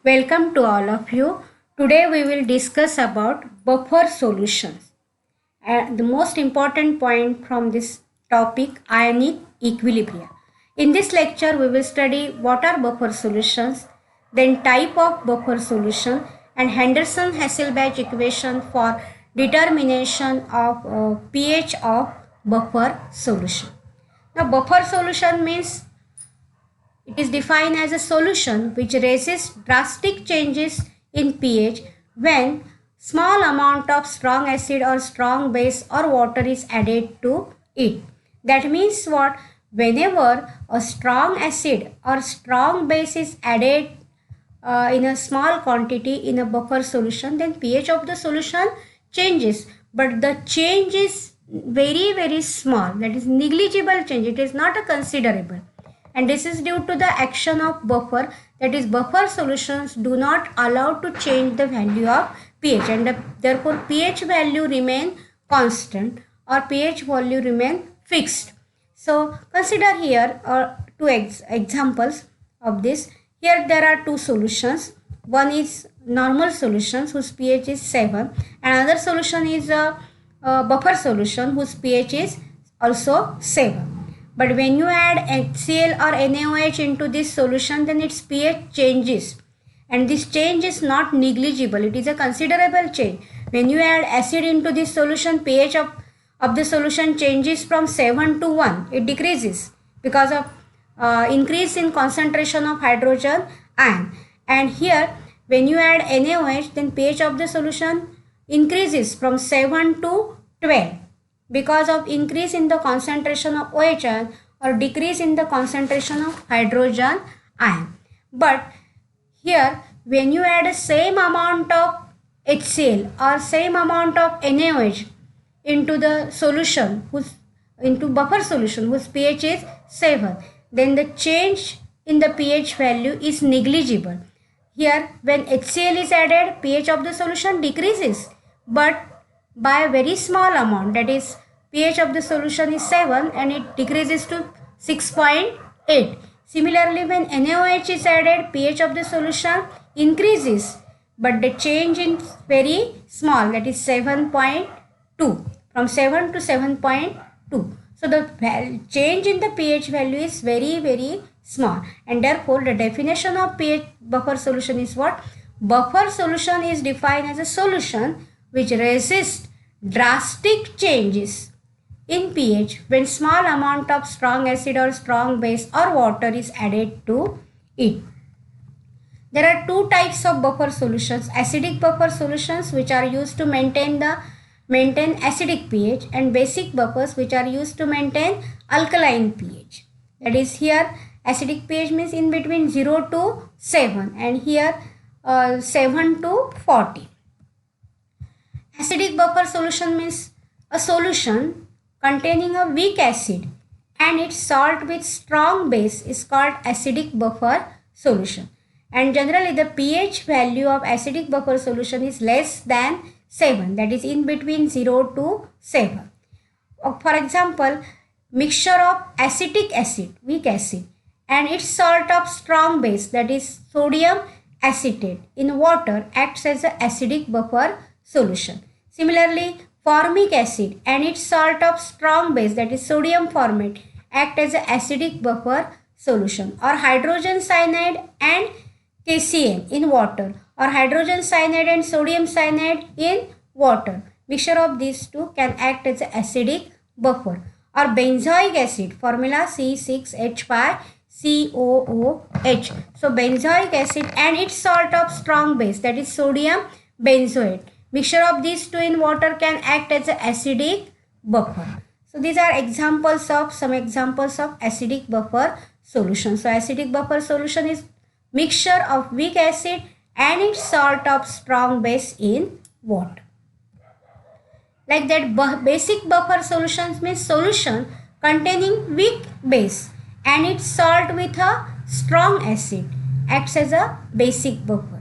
Welcome to all of you. Today we will discuss about buffer solutions. The most important point from this topic, ionic equilibria. In this lecture we will study what are buffer solutions, then type of buffer solution and Henderson-Hasselbalch equation for determination of pH of buffer solution. Now buffer solution means it is defined as a solution which resists drastic changes in pH when small amount of strong acid or strong base or water is added to it. That means what? Whenever a strong acid or strong base is added in a small quantity in a buffer solution, then pH of the solution changes, but the change is very small, that is negligible change. It is not a considerable, and this is due to the action of buffer, that is buffer solutions do not allow to change the value of pH, and therefore pH value remain constant or pH value remain fixed. So consider here two examples of this. Here there are two solutions. One is normal solutions whose pH is 7, and another solution is a buffer solution whose pH is also 7. But when you add HCl or NaOH into this solution, then its pH changes, and this change is not negligible. It is a considerable change. When you add acid into this solution, pH of the solution changes from 7 to 1. It decreases because of increase in concentration of hydrogen ion. And here when you add NaOH, then pH of the solution increases from 7 to 12 because of increase in the concentration of OH ion or decrease in the concentration of hydrogen ion. But here when you add the same amount of HCl or same amount of NaOH into the solution into buffer solution whose pH is 7, then the change in the pH value is negligible. Here when HCl is added, pH of the solution decreases, but by a very small amount, that is pH of the solution is 7 and it decreases to 6.8. Similarly, when NaOH is added, pH of the solution increases, but the change is very small, that is 7.2, from 7 to 7.2. So the change in the pH value is very small, and therefore the definition of pH buffer solution is what? Buffer solution is defined as a solution which resists drastic changes in pH when small amount of strong acid or strong base or water is added to it. There are two types of buffer solutions: acidic buffer solutions which are used to maintain acidic pH, and basic buffers which are used to maintain alkaline pH. That is, here acidic pH means in between 0 to 7, and here 7 to 40. Acidic buffer solution means a solution containing a weak acid and its salt with strong base is called acidic buffer solution. And generally the pH value of acidic buffer solution is less than 7, that is in between 0 to 7. For example, mixture of acetic acid, weak acid, and its salt of strong base, that is sodium acetate, in water acts as an acidic buffer solution. Similarly, formic acid and its salt of strong base, that is sodium formate, act as an acidic buffer solution. Or hydrogen cyanide and KCl in water, or hydrogen cyanide and sodium cyanide in water. Mixture of these two can act as an acidic buffer. Or benzoic acid, formula C6H5COOH. So benzoic acid and its salt of strong base, that is sodium benzoate. Mixture of these two in water can act as an acidic buffer. So these are some examples of acidic buffer solution. So acidic buffer solution is mixture of weak acid and its salt of strong base in water. Like that, basic buffer solutions means solution containing weak base and its salt with a strong acid acts as a basic buffer.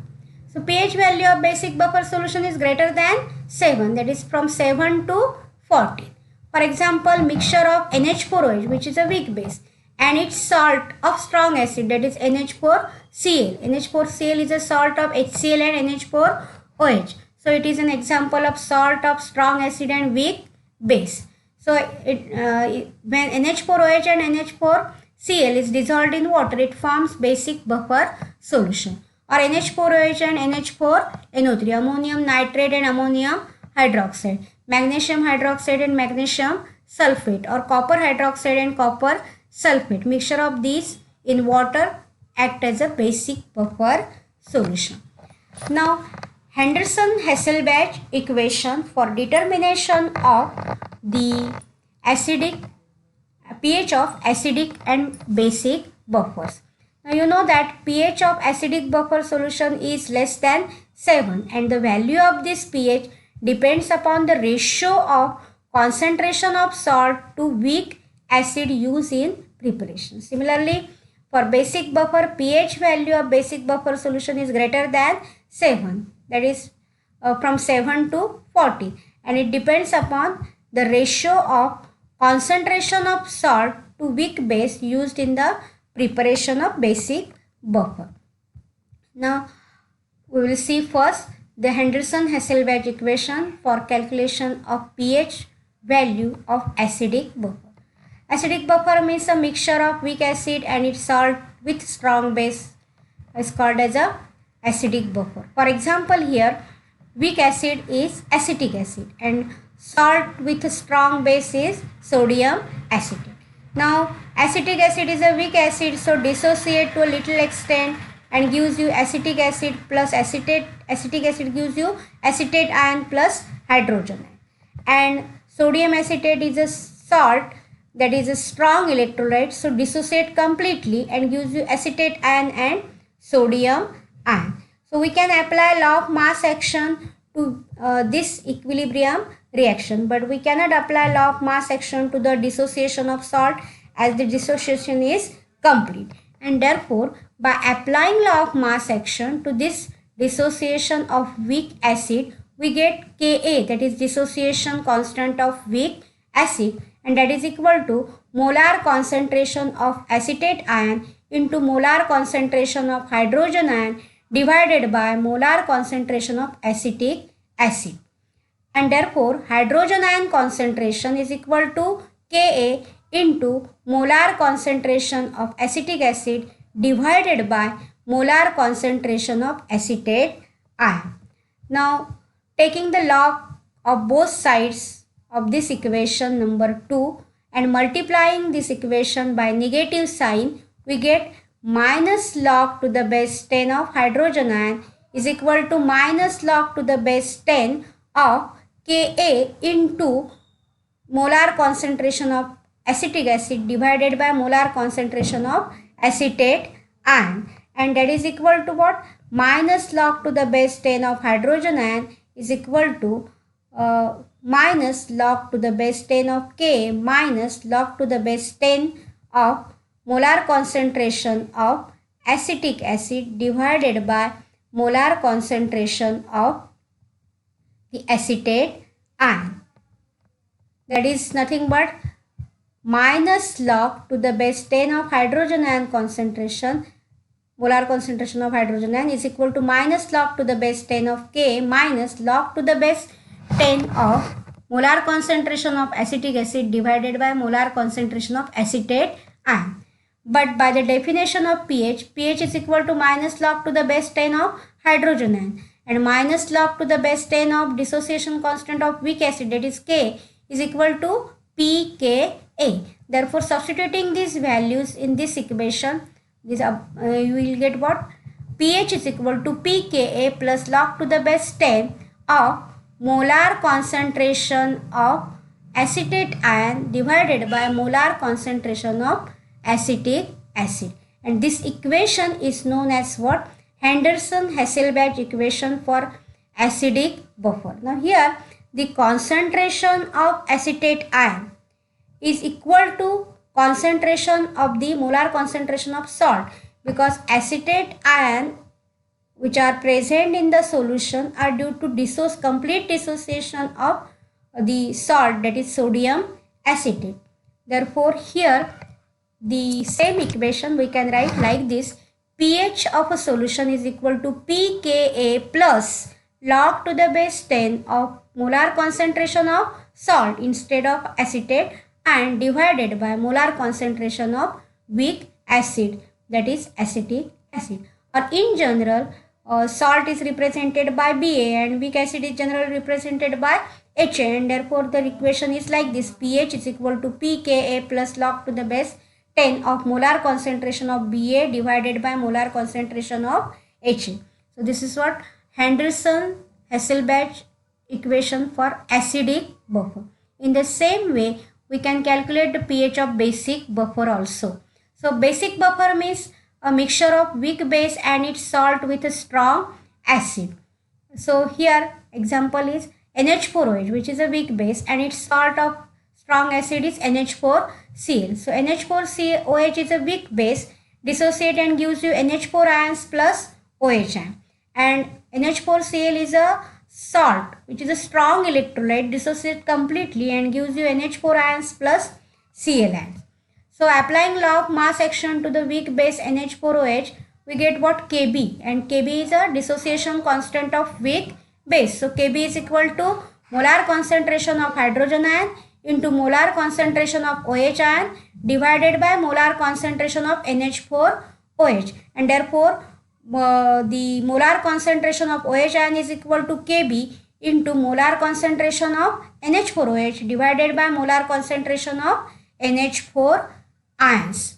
So pH value of basic buffer solution is greater than 7, that is from 7 to 14. For example, mixture of NH4OH, which is a weak base, and its salt of strong acid, that is NH4Cl. NH4Cl is a salt of HCl and NH4OH. So it is an example of salt of strong acid and weak base. So when NH4OH and NH4Cl is dissolved in water, it forms basic buffer solution. Or NH4OH and NH4NO3, ammonium nitrate and ammonium hydroxide, magnesium hydroxide and magnesium sulfate, or copper hydroxide and copper sulfate. Mixture of these in water act as a basic buffer solution. Now, Henderson-Hasselbalch equation for determination of the acidic pH of acidic and basic buffers. Now you know that pH of acidic buffer solution is less than 7, and the value of this pH depends upon the ratio of concentration of salt to weak acid used in preparation. Similarly, for basic buffer, pH value of basic buffer solution is greater than 7, that is from 7 to 40, and it depends upon the ratio of concentration of salt to weak base used in the preparation of basic buffer. Now we will see first the Henderson-Hasselbalch equation for calculation of pH value of acidic buffer. Acidic buffer means a mixture of weak acid and its salt with strong base is called as a acidic buffer. For example, here weak acid is acetic acid and salt with a strong base is sodium acetate. Now acetic acid is a weak acid, so dissociate to a little extent and gives you acetic acid plus acetate. Acetic acid gives you acetate ion plus hydrogen ion. And sodium acetate is a salt that is a strong electrolyte, so dissociate completely and gives you acetate ion and sodium ion. So we can apply law of mass action to this equilibrium reaction, but we cannot apply law of mass action to the dissociation of salt as the dissociation is complete. And therefore, by applying law of mass action to this dissociation of weak acid, we get Ka, that is dissociation constant of weak acid, and that is equal to molar concentration of acetate ion into molar concentration of hydrogen ion divided by molar concentration of acetic acid. And therefore, hydrogen ion concentration is equal to Ka into molar concentration of acetic acid divided by molar concentration of acetate ion. Now, taking the log of both sides of this equation number 2 and multiplying this equation by negative sign, we get minus log to the base 10 of hydrogen ion is equal to minus log to the base 10 of Ka into molar concentration of acetic acid divided by molar concentration of acetate ion, and that is equal to what? Minus log to the base 10 of hydrogen ion is equal to minus log to the base 10 of K minus log to the base 10 of molar concentration of acetic acid divided by molar concentration of the acetate ion. That is nothing but minus log to the base 10 of hydrogen ion concentration, molar concentration of hydrogen ion is equal to minus log to the base 10 of K minus log to the base 10 of molar concentration of acetic acid divided by molar concentration of acetate ion. But by the definition of pH, pH is equal to minus log to the base 10 of hydrogen ion, and minus log to the base 10 of dissociation constant of weak acid, that is K, is equal to pKa. Therefore, substituting these values in this equation, this you will get what? pH is equal to pKa plus log to the base 10 of molar concentration of acetate ion divided by molar concentration of acetic acid. And this equation is known as what? Henderson-Hasselbalch equation for acidic buffer. Now here the concentration of acetate ion is equal to concentration of the molar concentration of salt, because acetate ion which are present in the solution are due to complete dissociation of the salt, that is sodium acetate. Therefore here the same equation we can write like this: pH of a solution is equal to pKa plus log to the base 10 of molar concentration of salt instead of acetate and divided by molar concentration of weak acid, that is acetic acid. Or in general, salt is represented by Ba and weak acid is generally represented by Ha, and therefore the equation is like this: pH is equal to pKa plus log to the base 10 of molar concentration of Ba divided by molar concentration of Ha. So this is what Henderson-Hasselbalch equation for acidic buffer. In the same way, we can calculate the pH of basic buffer also. So basic buffer means a mixture of weak base and its salt with a strong acid. So here example is NH4OH, which is a weak base, and its salt of strong acid is NH4Cl. So NH4OH is a weak base, dissociate and gives you NH4 ions plus OH ion. And NH4Cl is a salt, which is a strong electrolyte, dissociate completely and gives you NH4 ions plus Cl ions. So applying law of mass action to the weak base NH4OH, we get what? Kb, and Kb is a dissociation constant of weak base. So Kb is equal to molar concentration of hydrogen ion into molar concentration of OH ion divided by molar concentration of NH4OH, and therefore the molar concentration of OH ion is equal to Kb into molar concentration of NH4OH divided by molar concentration of NH4 ions.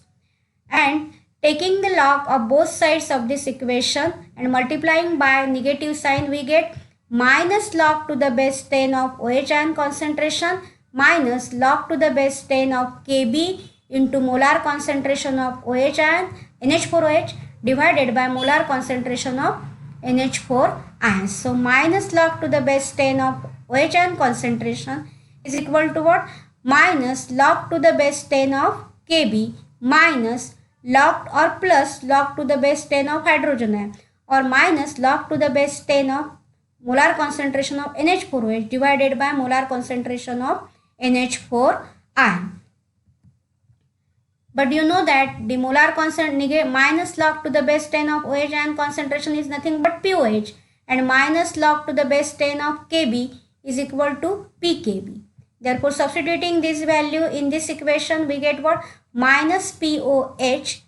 And taking the log of both sides of this equation and multiplying by negative sign, we get minus log to the base 10 of OH ion concentration minus log to the base 10 of Kb into molar concentration of OH ion NH4OH divided by molar concentration of NH4 ions. So minus log to the base 10 of OH ion concentration is equal to what? Minus log to the base 10 of Kb minus log or plus log to the base 10 of hydrogen ion, or minus log to the base 10 of molar concentration of NH4OH divided by molar concentration of NH4 ion. But you know that the molar concentration minus log to the base 10 of OH ion concentration is nothing but POH, and minus log to the base 10 of Kb is equal to pKb. Therefore, substituting this value in this equation, we get what? Minus POH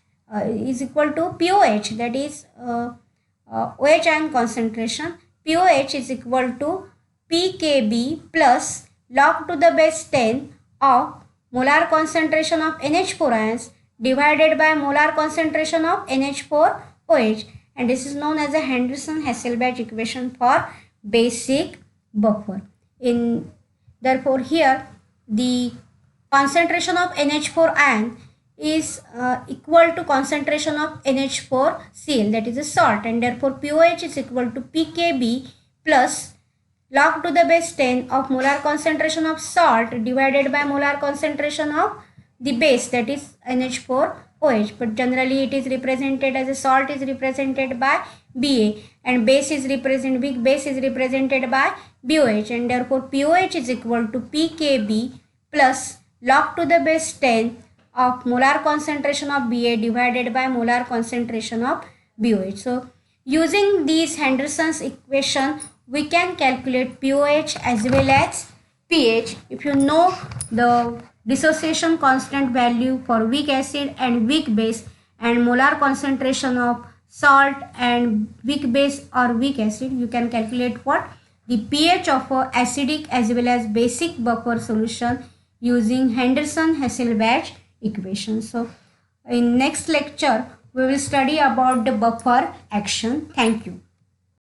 is equal to POH, that is OH ion concentration. POH is equal to pKb plus log to the base 10 of molar concentration of NH4 ions divided by molar concentration of NH4OH, and this is known as a Henderson-Hasselbalch equation for basic buffer. Therefore, here the concentration of NH4 ion is equal to concentration of NH4Cl, that is a salt, and therefore POH is equal to pKb plus log to the base 10 of molar concentration of salt divided by molar concentration of the base, that is NH4OH, but generally it is represented as a salt is represented by Ba and base is represented, weak base is represented by BOH, and therefore POH is equal to pKb plus log to the base 10 of molar concentration of Ba divided by molar concentration of BOH. So using these Henderson's equation, we can calculate POH as well as pH. If you know the dissociation constant value for weak acid and weak base and molar concentration of salt and weak base or weak acid, you can calculate what? The pH of a acidic as well as basic buffer solution using Henderson-Hasselbalch equation. So in next lecture, we will study about the buffer action. Thank you.